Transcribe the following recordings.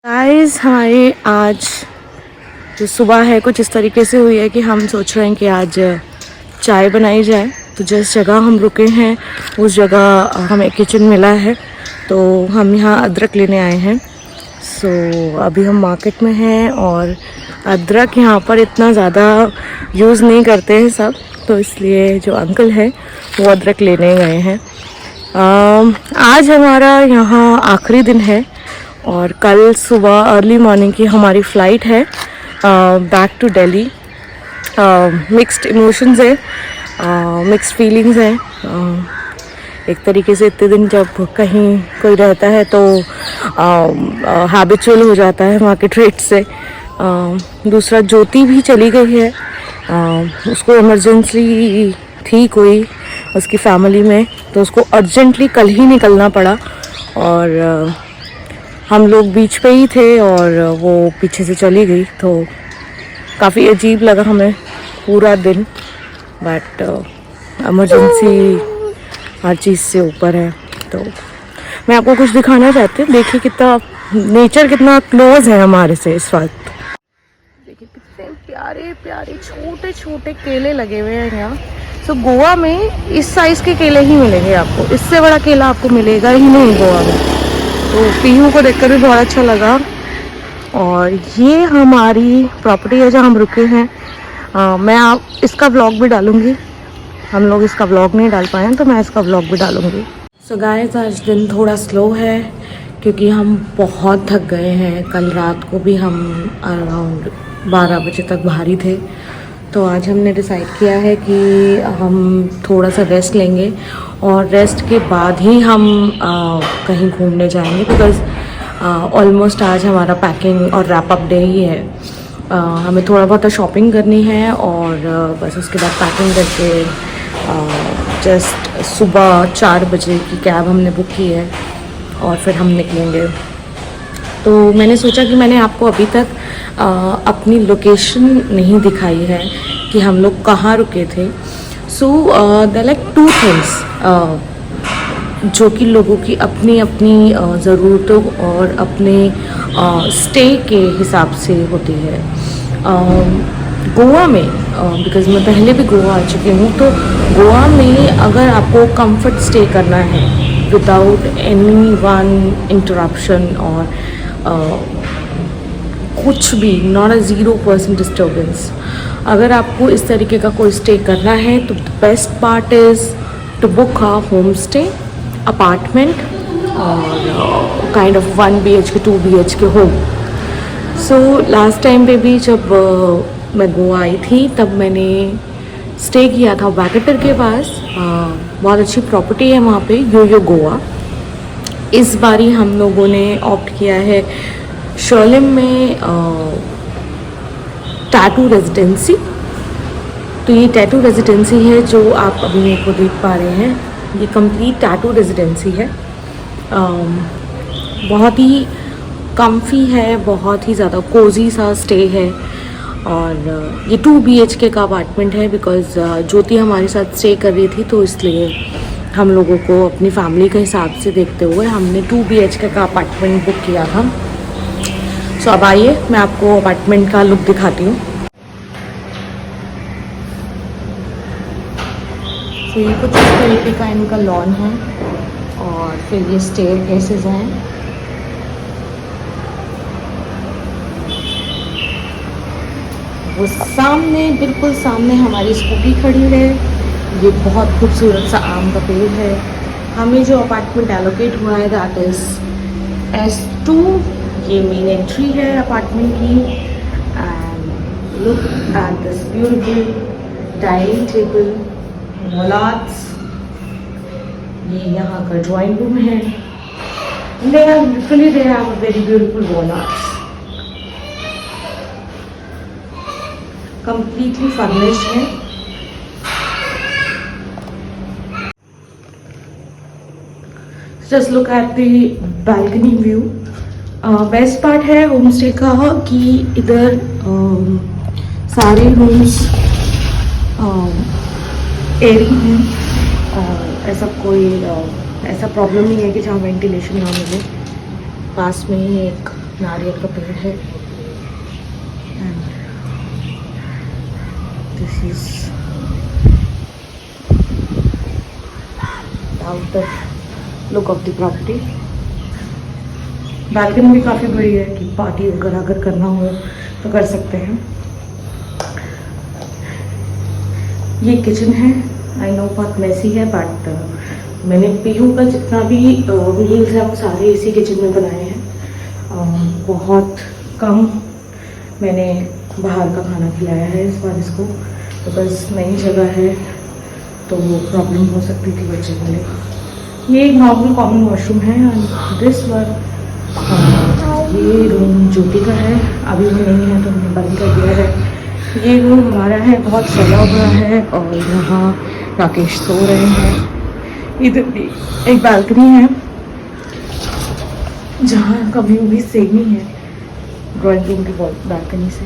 Guys हमारी आज जो सुबह है कुछ इस तरीके से हुई है कि हम सोच रहे हैं कि आज चाय बनाई जाए। तो जिस जगह हम रुके हैं उस जगह हमें किचन मिला है, तो हम यहाँ अदरक लेने आए हैं। अभी हम मार्केट में हैं और अदरक यहाँ पर इतना ज़्यादा यूज़ नहीं करते हैं सब, तो इसलिए जो अंकल है वो अदरक लेने गए हैं। आज हमारा यहाँ आखिरी दिन है और कल सुबह अर्ली मॉर्निंग की हमारी फ़्लाइट है back to Delhi. Mixed emotions है, मिक्स्ड फीलिंग्स हैं। एक तरीके से इतने दिन जब कहीं कोई रहता है तो हैबिचुअल हो जाता है मार्केट रेट से। दूसरा ज्योति भी चली गई है, उसको इमरजेंसी थी कोई उसकी फैमिली में, तो उसको अर्जेंटली कल ही निकलना पड़ा और हम लोग बीच पे ही थे और वो पीछे से चली गई। तो काफ़ी अजीब लगा हमें पूरा दिन, बट इमरजेंसी हर चीज़ से ऊपर है। तो मैं आपको कुछ दिखाना चाहती हूँ। देखिए कितना नेचर कितना क्लोज है हमारे से इस वक्त। देखिए कितने प्यारे प्यारे छोटे छोटे केले लगे हुए हैं यहाँ। गोवा में इस साइज़ के केले ही मिलेंगे आपको, इससे बड़ा केला आपको मिलेगा ही नहीं गोवा में। तो पीहू को देखकर भी बहुत अच्छा लगा। और ये हमारी प्रॉपर्टी है जहाँ हम रुके हैं। मैं आप इसका व्लॉग भी डालूँगी। हम लोग इसका व्लॉग नहीं डाल पाए हैं तो मैं इसका व्लॉग भी डालूँगी। सो गाइस आज दिन थोड़ा स्लो है क्योंकि हम बहुत थक गए हैं। कल रात को भी हम अराउंड 12 बजे तक बाहर ही थे, तो आज हमने डिसाइड किया है कि हम थोड़ा सा रेस्ट लेंगे और रेस्ट के बाद ही हम कहीं घूमने जाएंगे, बिकॉज़ ऑलमोस्ट आज हमारा पैकिंग और रैप अप डे ही है। हमें थोड़ा बहुत शॉपिंग करनी है और बस उसके बाद पैकिंग करके जस्ट सुबह 4 बजे की कैब हमने बुक की है और फिर हम निकलेंगे। तो मैंने सोचा कि मैंने आपको अभी तक अपनी लोकेशन नहीं दिखाई है कि हम लोग कहाँ रुके थे। देयर लाइक 2 थिंग्स जो कि लोगों की अपनी अपनी ज़रूरतों और अपने स्टे के हिसाब से होती है। गोवा में बिकॉज़ मैं पहले भी गोवा आ चुकी हूँ, तो गोवा में अगर आपको कंफर्ट स्टे करना है विदाउट एनी वन इंटरप्शन और कुछ भी, नॉट अ 0% डिस्टर्बेंस, अगर आपको इस तरीके का कोई स्टे करना है तो the best part is to book a home stay apartment और kind of 1 BHK 2 BHK home. Last time पे भी जब मैं गोवा आई थी तब मैंने स्टे किया था वैकेटर के पास। बहुत अच्छी प्रॉपर्टी है वहाँ पे, यो गोवा। इस बारी हम लोगों ने ऑप्ट किया है शर्लिम में टैटू रेजिडेंसी। तो ये टैटू रेजिडेंसी है जो आप अभी मेरे को देख पा रहे हैं, ये कंप्लीट टैटू रेजिडेंसी है। बहुत ही कम्फी है, बहुत ही ज़्यादा कोजी सा स्टे है और ये 2 BHK का अपार्टमेंट है बिकॉज़ ज्योति हमारे साथ स्टे कर रही थी, तो इसलिए हम लोगों को अपनी फैमिली के हिसाब से देखते हुए हमने 2 BHK का अपार्टमेंट बुक किया था। अब आइए मैं आपको अपार्टमेंट का लुक दिखाती हूँ। ये कुछ इस तरीके का इनका लॉन है और फिर ये स्टेयरकेसेस हैं। वो सामने, बिल्कुल सामने हमारी स्कूटी खड़ी है। ये बहुत खूबसूरत सा आम का पेड़ है। हमें जो अपार्टमेंट एलोकेट हुआ है दैट इज़ S2। ये मेन एंट्री है अपार्टमेंट की। And look at this beautiful dining table, wall arts. ये यहाँ का ड्राइंग रूम है। They have a very beautiful wall arts, completely furnished है। Just look at the balcony view। Best part है home stay का कि इधर सारे रूम्स एयरी हैं और ऐसा कोई ऐसा प्रॉब्लम नहीं है कि जहाँ वेंटिलेशन ना मिले। पास में ही एक नारियल का पेड़ है and this is outer look of the property. Balcony भी काफ़ी बड़ी है कि पार्टी वगैरह अगर करना हो तो कर सकते हैं। ये किचन है, आई नो बहुत मैसी है बट मैंने पीहू का जितना भी मील्स है वो सारे इसी किचन में बनाए हैं। बहुत कम मैंने बाहर का खाना खिलाया है इस बार इसको, बिकॉज नई जगह है तो प्रॉब्लम हो सकती थी बच्चे के लिए। ये एक नॉर्मल कॉमन वॉशरूम है एंड दिस वन ये रूम ज्योति का है, अभी वो नहीं है तो हमने बंद कर दिया है। ये रूम हमारा है, बहुत सजा हुआ है और यहाँ राकेश सो रहे हैं। इधर भी एक बालकनी है जहाँ का व्यू भी सेम ही है ड्राइंग रूम की बालकनी से,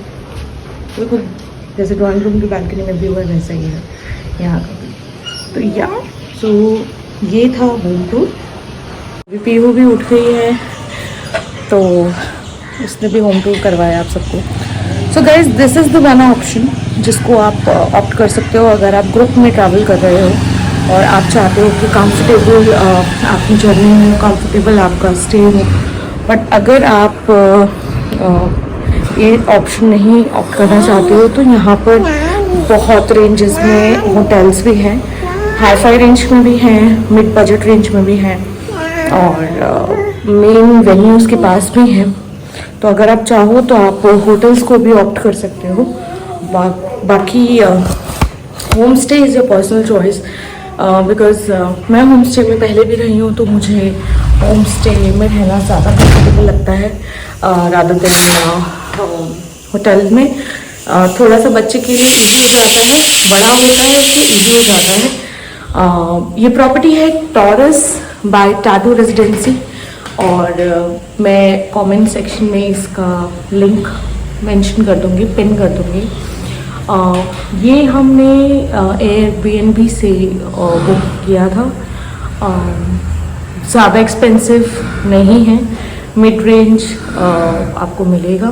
बिल्कुल जैसे ड्राइंग रूम की बालकनी में व्यू है वैसा ही है यहाँ का भी। तो या सो ये था होम टूर। अभी पीहू भी उठ गई है तो उसने भी होम टूर करवाया आप सबको। So guys this is the one option जिसको आप ऑप्ट कर सकते हो अगर आप ग्रुप में ट्रैवल कर रहे हो और आप चाहते हो कि कंफर्टेबल आपकी जर्नी हो, कंफर्टेबल आपका स्टे हो। बट अगर आप ये ऑप्शन नहीं ऑप्ट करना चाहते हो तो यहाँ पर बहुत रेंजेस में होटल्स भी हैं, हाई फाई रेंज में भी हैं, मिड बजट रेंज में भी हैं और मेन वेन्यूज़ के पास भी हैं। तो अगर आप चाहो तो आप होटल्स को भी ऑप्ट कर सकते हो। बाकी home stay is your personal choice, because मैं होम स्टे में पहले भी रही हूँ तो मुझे होम स्टे में रहना ज़्यादा कंफर्टेबल लगता है रादर देन होटल में। थोड़ा सा बच्चे के लिए ईजी हो जाता है, बड़ा होता है तो ईजी हो जाता है। ये प्रॉपर्टी है टॉरस बाय टाटू रेजिडेंसी और मैं कमेंट सेक्शन में इसका लिंक मेंशन कर दूँगी, पिन कर दूँगी। ये हमने एयरबीएनबी से बुक किया था। ज़्यादा एक्सपेंसिव नहीं है, मिड रेंज आपको मिलेगा।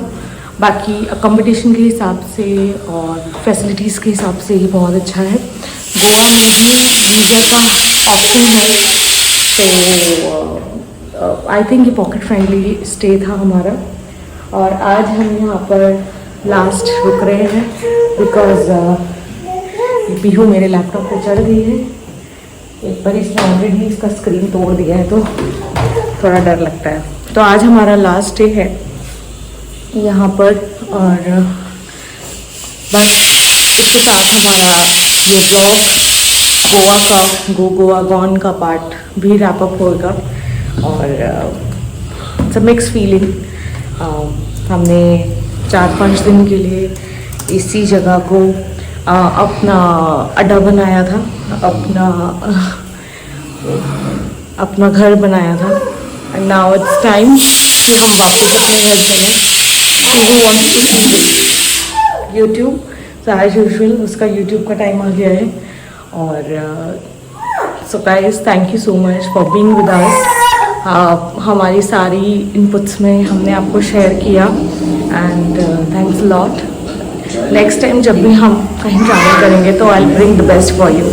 बाकी अकोमोडेशन के हिसाब से और फैसिलिटीज़ के हिसाब से ये बहुत अच्छा है। गोवा में भी वीज़ा का ऑप्शन है तो आई थिंक ये पॉकेट फ्रेंडली स्टे था हमारा। और आज हम यहाँ पर लास्ट रुक रहे हैं बिकॉज पीहू मेरे लैपटॉप पे चढ़ गई है। एक बार इसने ऑलरेडी इसका स्क्रीन तोड़ दिया है तो थोड़ा डर लगता है। तो आज हमारा लास्ट डे है यहाँ पर और बस इसके साथ हमारा ये ब्लॉग गोवा का गोवा गॉन का पार्ट भी रैप अप होगा। और इट्स अ मिक्स फीलिंग। हमने 4-5 दिन के लिए इसी जगह को अपना अड्डा बनाया था, अपना घर बनाया था। एंड नाउ इट्स टाइम कि हम वापस अपने घर चलें and we want to eat YouTube. So as usual उसका यूट्यूब का टाइम आ गया है। और so guys thank you so much for being with us. हमारी सारी इनपुट्स में हमने आपको शेयर किया and thanks lot. Next time जब भी हम कहीं ट्रैवल करेंगे तो I will bring the best for you.